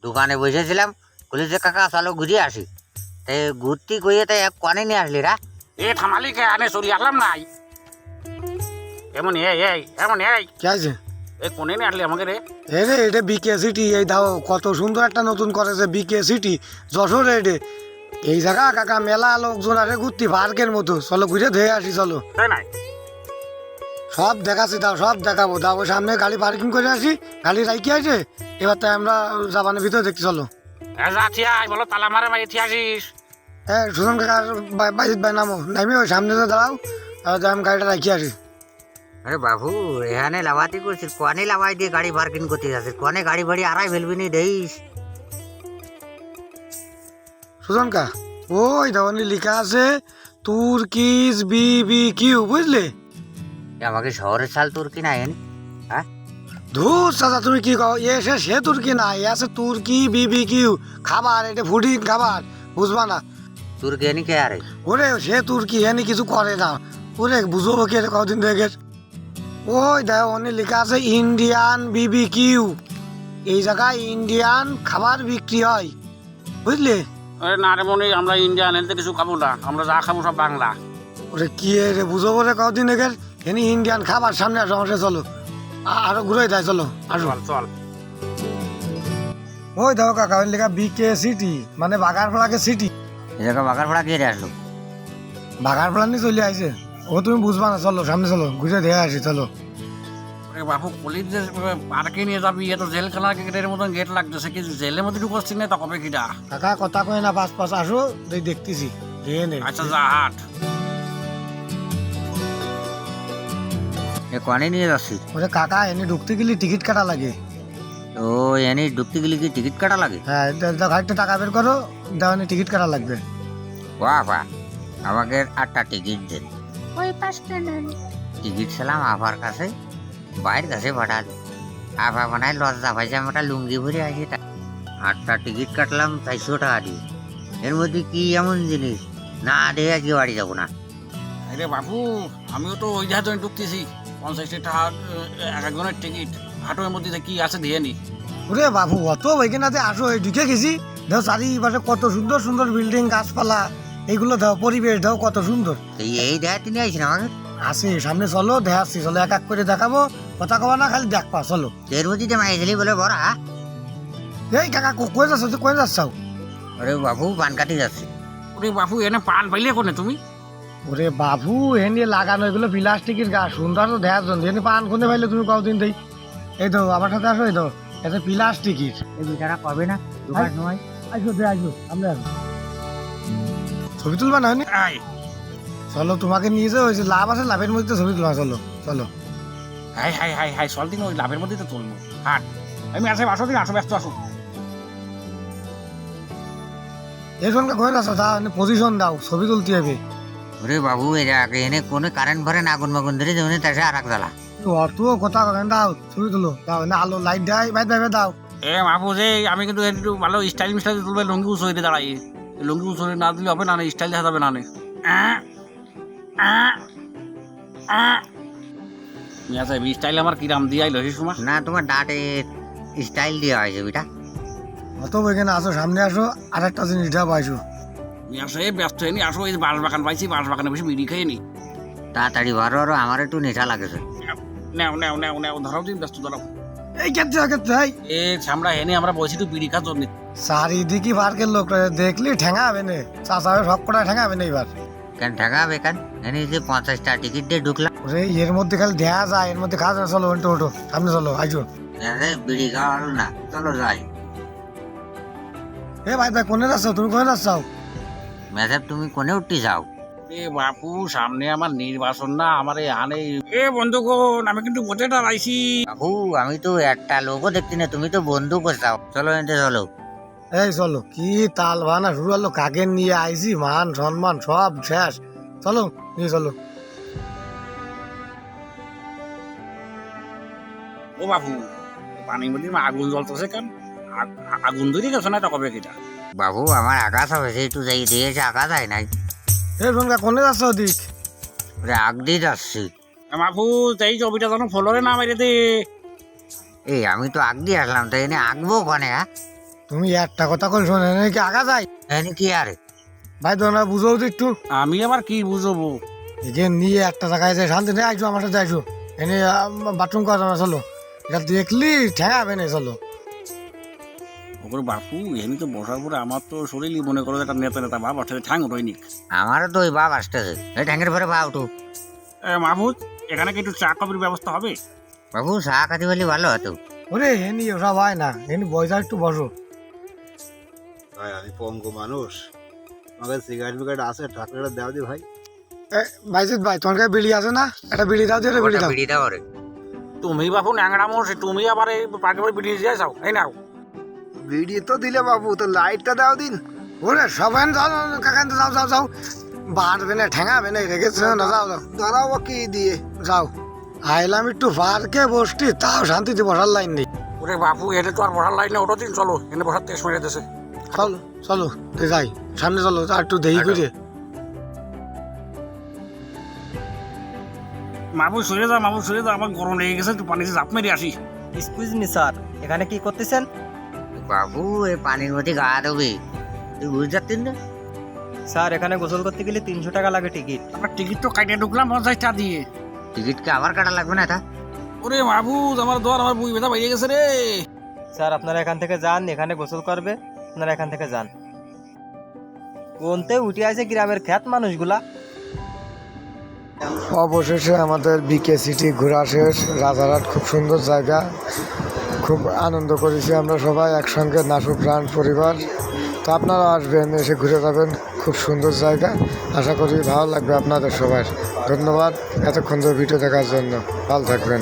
দোকানে বসেছিলাম, বলি যে কাকা চলো ঘুরে আসি। তাই ঘুরতে গিয়ে তাই এক কনে নিয়ে আসলি রা? এ থামালি কে আনে চলি আসলাম নাই এমন এমন কি আছে? এ কোনে নিয়ে আসলি আমাকে রে? এই রে, এটা বিকে সিটি। এই দাও কত সুন্দর একটা নতুন করেছে বিকে সিটি যশোরে। এটা এই জায়গা কাকা মেলা লোকজন আরে ঘুরতে পার্কের মতো। চলো ঘুরে ধুয়ে আসি চলো। তাই নাই সব দেখাচ্ছি, দাও সব দেখাবো। দাও ওই সামনে গাড়ি পার্কিং করে আসি, গাড়ি রাইকে আছে। এবার তাই আমরা জাপানের ভিতরে দেখতে চলো। যাচ্ছি আয় বলো তালা মারে মাই আসিস। হ্যাঁ সুজন কাকার বাইজিৎ ভাই নামো, নামি ওই সামনে তো দাঁড়াও, আমি গাড়িটা রাখি আসি। আরে বাবু, এখানে লাভাতি করছিস, কনে লাভাই দিয়ে গাড়ি পার্কিং করতে যাচ্ছিস? কনে গাড়ি ভাড়ি আড়াই ফেলবি নি দেইস? সুজন কা ওই দেওয়ানি লেখা আছে তুর্কিজ BBQ, বুঝলে? আমাকে শহরের চাল তোর কি নাই? হ্যাঁ ধুর চাচা তুমি কি কও? এসে সে তুর্কি না, এ আছে তুর্কি BBQ খাবার। এটা ফুডিং খাবার, বুঝবা না? তোর কে নি কে আরে? ওরে সে তুর্কি এনে কিছু করে না। ওরে বুঝো কি কদিন থেকে ওই দেখো অনেক লেখা আছে ইন্ডিয়ান BBQ। এই জায়গায় ইন্ডিয়ান খাবার বিক্রি হয়, বুঝলে? আরে না রে মনে, আমরা ইন্ডিয়ান এলতে কিছু খাবো না, আমরা যা খাবো সব বাংলা। ওরে কি রে বুঝো বলে কদিন থেকে এনে ইন্ডিয়ান খাবার। সামনে আসো আমার সাথে চলো, আরো ঘুরে দেয় চলো আসো। চল চল ওই দেখো কাকা ওই লেখা বিকে সিটি, মানে বাগারপাড়াকে সিটি। এ জায়গা বাগার ভাড়া কে আসলো? বাগারপাড়া নিয়ে চলে আইছে। ও তুমি বুঝবা না, চলো সামনে চলো ঘুরে দেখে আসি চলো। আরে বাবু পুলিশ যে পার্কে নিয়ে যাবি, এ তো জেলখানা গেটের মতন গেট লাগতেছে, কি জেলের মধ্যে ঢুকছি না? তা কবে কিটা? কাকা কথা কই না, পাঁচ পাঁচ আসো দেখতেছি। আচ্ছা যা হাট। এ কনে নিয়ে যাচ্ছিস? ওরে কাকা এনে ঢুকতে গেলে টিকিট কাটা লাগে। ও এনে ঢুকতে গেলে কি টিকিট কাটা লাগে? হ্যাঁ খানিকটা টাকা বের করো, দেওয়ানি টিকিট কাটা লাগবে। বাহ বাহ, আমাকে 8টা টিকিট দেন। ওই 5টা নেন। টিকিট ছিলাম আপার কাছে, বাইরের কাছে পাঠালো। আপা বানায় লজ্জা পাইছে, আমি একটা লুঙ্গি ভরে আসি। 8টা টিকিট কাটলাম 400 টাকা দিয়ে। এর মধ্যে কি এমন জিনিস না দিয়ে আজকে বাড়ি যাবো না? আরে বাবু আমিও তো ওই জাহাজ ঢুকতেছি, 50 টাকা এক একজনের টিকিট। হাটের মধ্যে কি আছে দিয়ে নি। ওরে বাবু অত ওইখানে আসো, এই ঢুকে গেছি। দেখো চারিপাশে কত সুন্দর সুন্দর বিল্ডিং গাছপালা, এগুলো দাও পরিবেশ দাও কত সুন্দর। এই দেয় তিনি আইসেন আমাকে? আসি সামনে চলো দেখাচ্ছি, চলো এক এক করে দেখাবো। কথা কবা না, খালি দেখবা চলো। এর মধ্যে মাইজলি বলে বড়া। এই কাকা কই যাচ্ছ, তুই কই যাচ্ছ? আরে বাবু পান কাটি যাচ্ছে। ওরে বাবু এনে পান পাইলে কোনে তুমি? ওরে বাবু এনে লাগানো এগুলো প্লাস্টিকের গাছ, সুন্দর তো দেখার জন্য। এনে পান কোনে পাইলে তুমি কতদিন দেই। এই তো আমার সাথে আসো, এই তো এটা প্লাস্টিকের। এই বিচারা কবে না ঢোকার সময়? আসো আসো আমরা আসো, ছবি তুলবা না হয়নি? আয় চলো তোমাকে নিয়ে যাও, ওই যে লাভ আছে লাভের মধ্যে ছবি তুলবা। চলো চলো হাই হাই হাই হাই চল দিন, ওই লাভের মধ্যে তো তুলবো। হাট আমি আসে আসো দিন, আসো ব্যস্ত আসো। এই সঙ্গে কই যাচ্ছ? দাও পজিশন দাও, ছবি তুলতে হবে। ওরে বাবু এরা এনে কোনো কারেন্ট ভরেন আগুন মাগুন ধরে যেমন তার আর এক জ্বালা। অত কথা কেন, দাও ছবি তুলো, দাও না আলো লাইট দেয় বাইরে বাইরে দাও। এ বাবু যে আমি কিন্তু একটু ভালো স্টাইল মিস্টাইল তুলবে, লুঙ্গি উঁচুয়ে দাঁড়াই। লুঙ্গি উঁচুয়ে না দিলে হবে না, স্টাইল দেখা যাবে না। স্টাইল আমার কিরাম দিয়ে আইলো সেই সময়। না তোমার ডাটে স্টাইল দেওয়া হয়েছে বেটা। অত ওইখানে আসো, সামনে আসো, আর একটা জিনিস দাও পাইছো। আসে ব্যস্ত হয়নি, আসো এই বাঁশ বাগান পাইছি, বাঁশ বাগানে বসে বিড়ি খেয়ে নি। তাড়াতাড়ি বারো, আরো আমার একটু নেশা লাগেছে। নেও নেও নেও নেও, ধরাও দিন, ব্যস্ত ধরাও। এই কেটে কেটে এ আমরা হেনে আমরা বসি তো বিড়ি খাওয়ার জন্য। চারিদিকে পার্কের লোক দেখলি ঠেঙা হবে না, চাষা সব কটা ঠেঙা হবে না এবার। কেন ঠেকা হবে কেন? এনে যে 50টা টিকিট দিয়ে ঢুকলাম। ওরে এর মধ্যে খালি দেয়া যায়, এর মধ্যে খাওয়া যায়। চলো ওটো ওটো সামনে চলো আইজো। বিড়ি খাওয়া হলো না, চলো যাই। এ ভাই ভাই কোনে যাচ্ছ তুমি, কোনে যাচ্ছ? ম্যাডাম তুমি কোনে উঠতে যাও? এ বাপু সামনে আমার নির্বাচন না, আমার আনে। এ বন্ধুগণ আমি কিন্তু ভোটে দাঁড়াইছি। বাবু আমি তো একটা লোকও দেখছি না, তুমি তো বন্ধু করছাও। চলো এতে চলো। এই চলো, কি তাল বানা শুরু হলো, কাকে নিয়ে আইছি, মান সম্মান সব শেষ। চলো নিয়ে চলো। ও বাপু পানির মধ্যে আগুন জ্বলতেছে কেন? আগুন ধরে গেছে না, এটা কবে কিটা? বাবু আমার আকাশ হয়েছে, একটু যাই দিয়েছে, আকাশ হয় নাই। এই সঙ্গে কোনে যাচ্ছ ওদিক? ওরে আগ দিয়ে যাচ্ছি। বাপু এই ছবিটা যেন ফলরে না মেরে দে। এই আমি তো আগ দিয়ে আসলাম, তাই এনে আঁকবো ওখানে। হ্যাঁ তুমি একটা কথা কই শোনে নাকি আগা যাই এনে কি আরে ভাই তোমরা বুঝো তো একটু আমি আবার কি বুঝবো? এই যে নিয়ে একটা জায়গায় যে শান্তি নেই আইসো আমার সাথে আইসো এনে বাথরুম করা না চলো এটা দেখলি ঠেঙাবে না চলো ওরে বাপু এমনি তো বসার পরে আমার তো শরীরই মনে করো একটা নেতা নেতা ভাব আসছে, ঠ্যাং উঠোয়নি। আমারও তো ওই বাপ আসতেছে এই ট্যাঙ্কের পরে বা উঠু। মাহবুব, এখানে কি একটু চা কফির ব্যবস্থা হবে? বাবু চা খাতে বলি ভালো হতো। ওরে এনি ওসব হয় না এনি বয়সা একটু বসো ভাই আমি পঙ্গু মানুষ, আমাকে সিগারেট বিগারেট আছে, ঢাকনাটা দেওয়া দি ভাই। ভাইজিৎ ভাই তোমার কাছে বিড়ি আছে না একটা বিড়ি দাও দিয়ে বিড়ি দাও বিড়ি দাও রে। তুমি বাপু ন্যাংরা মোষ, তুমি আবার এই পাকে পরে বিড়ি দিয়ে যাও, এই নাও। বিড়ি তো দিলে বাবু, তো লাইটটা দাও দিন। ওরে সবাই যাও কাকান যাও যাও যাও বাড়বে না ঠেঙাবে না রেখেছে না যাও যাও দাঁড়াও কি দিয়ে যাও আইলাম একটু পার্কে বসতি তাও শান্তিতে বসার লাইন নেই ওরে বাপু এটা তো আর বসার লাইনে ওটা দিন, চলো এনে বসার তেজ মেরে দেশে। চলো চলো তো যাই সামনে চলো আর একটু দেরি করে মাহবুব সরে যা, মাহবুব সরে যা, আমার গরম লেগে গেছে, একটু পানিতে ঝাঁপ মেরে আসি। এক্সকিউজ মি স্যার, এখানে কি করতেছেন? বাবু এই পানির মধ্যে গা দেবে তুই বুঝতে যাচ্ছিস না? স্যার এখানে গোসল করতে গেলে 300 টাকা লাগে টিকিট। আমার টিকিট তো কাটিয়ে ঢুকলাম 50 টাকা দিয়ে। টিকিটকে আবার কাটা লাগবে না এটা? ওরে মাহবুব আমার দর, আমার বুই ব্যথা বেরিয়ে গেছে রে। স্যার আপনারা এখান থেকে যান, এখানে গোসল করবে, আপনারা এখান থেকে যান। কোনতে উঠে আছে গ্রামের খ্যাত মানুষগুলা। অবশেষে আমাদের বিকে সিটি ঘোরা শেষ। রাজারহাট খুব সুন্দর জায়গা, খুব আনন্দ করেছি আমরা সবাই একসঙ্গে নাসু প্রাণ পরিবার। তো আপনারা আসবেন, এসে ঘুরে যাবেন, খুব সুন্দর জায়গা। আশা করি ভালো লাগবে আপনাদের সবার। ধন্যবাদ এতক্ষণ ধরে ভিডিও দেখার জন্য, ভালো থাকবেন।